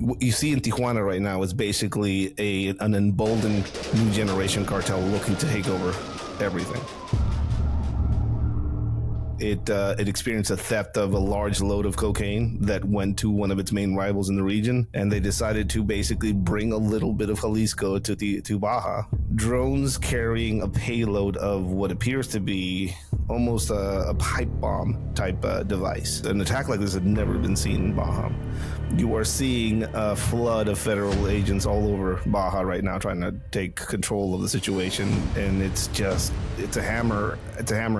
what you see in Tijuana right now is basically an emboldened new generation cartel looking to take over everything. It experienced a theft of a large load of cocaine that went to one of its main rivals in the region, and they decided to basically bring a little bit of Jalisco to Baja. Drones carrying a payload of what appears to be almost a pipe bomb type device. An attack like this had never been seen in Baja. You are seeing a flood of federal agents all over Baja right now trying to take control of the situation, and it's a hammer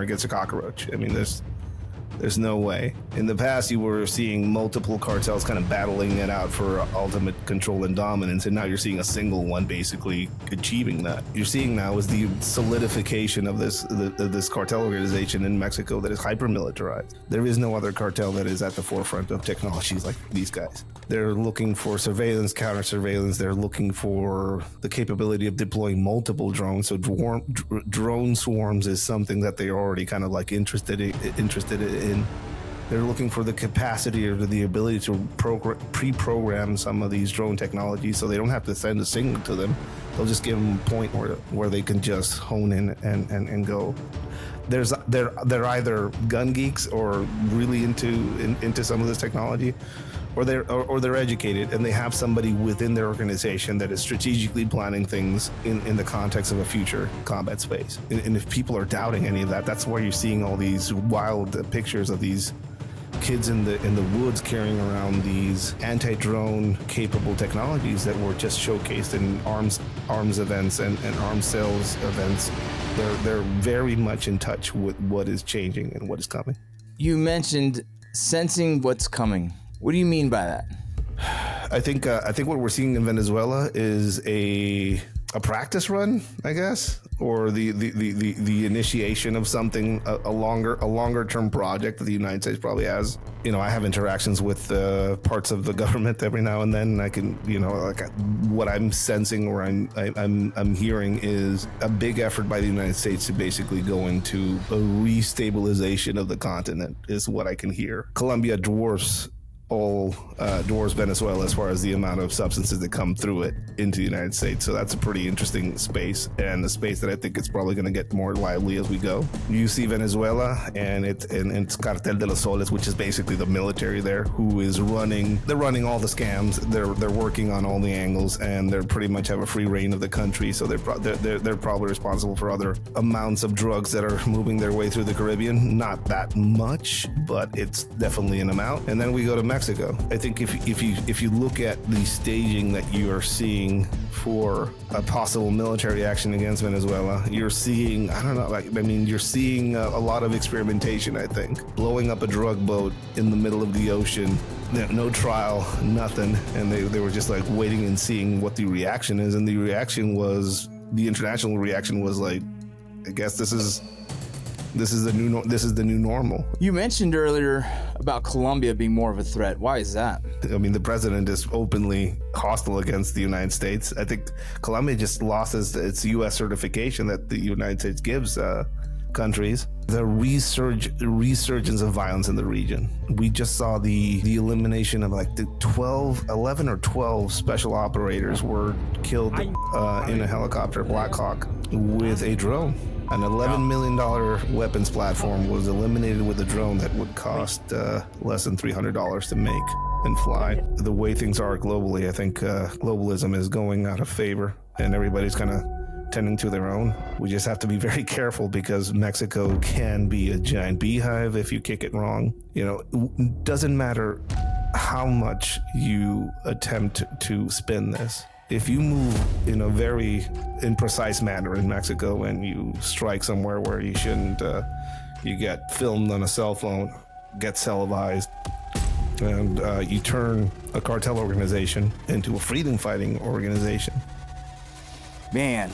against a cockroach. I mean, there's no way. In the past, you were seeing multiple cartels kind of battling it out for ultimate control and dominance, and now you're seeing a single one basically achieving that. You're seeing now is the solidification of this cartel organization in Mexico that is hyper-militarized. There is no other cartel that is at the forefront of technologies like these guys. They're looking for surveillance, counter-surveillance. They're looking for the capability of deploying multiple drones. So drone swarms is something that they're already kind of like interested in. They're looking for the capacity or the ability to pre-program some of these drone technologies so they don't have to send a signal to them. They'll just give them a point where they can just hone in and go. They're either gun geeks or really into some of this technology, or they're educated and they have somebody within their organization that is strategically planning things in the context of a future combat space. And if people are doubting any of that, that's why you're seeing all these wild pictures of these kids in the woods carrying around these anti-drone capable technologies that were just showcased in arms events and arms sales events. They're very much in touch with what is changing and what is coming. You mentioned sensing what's coming. What do you mean by that? I think what we're seeing in Venezuela is a practice run, I guess, or the initiation of something, a longer term project that the United States probably has. You know, I have interactions with parts of the government every now and then, and I can, what I'm sensing or I'm hearing is a big effort by the United States to basically go into a restabilization of the continent is what I can hear. Colombia dwarfs Venezuela as far as the amount of substances that come through it into the United States. So that's a pretty interesting space, and a space that I think it's probably going to get more lively as we go. You see Venezuela and it's cartel de los soles, which is basically the military there, who is running all the scams. They're working on all the angles, and they're pretty much have a free reign of the country. So they're probably responsible for other amounts of drugs that are moving their way through the Caribbean. Not that much, but it's definitely an amount. And then we go to Mexico. I think if you look at the staging that you are seeing for a possible military action against Venezuela, you're seeing, you're seeing a lot of experimentation, I think. Blowing up a drug boat in the middle of the ocean, no trial, nothing. And they were just like waiting and seeing what the reaction is. And the international reaction was like, I guess this is the new normal. You mentioned earlier about Colombia being more of a threat. Why is that? I mean, the president is openly hostile against the United States. I think Colombia just lost its U.S. certification that the United States gives countries. The resurgence of violence in the region. We just saw the elimination of like the 11 or 12 special operators were killed in a helicopter, Black Hawk, with a drone. An $11 million weapons platform was eliminated with a drone that would cost less than $300 to make and fly. The way things are globally, I think globalism is going out of favor, and everybody's kind of tending to their own. We just have to be very careful because Mexico can be a giant beehive if you kick it wrong. You know, it doesn't matter how much you attempt to spin this. If you move in a very imprecise manner in Mexico and you strike somewhere where you shouldn't, you get filmed on a cell phone, get televised, and you turn a cartel organization into a freedom fighting organization. Man,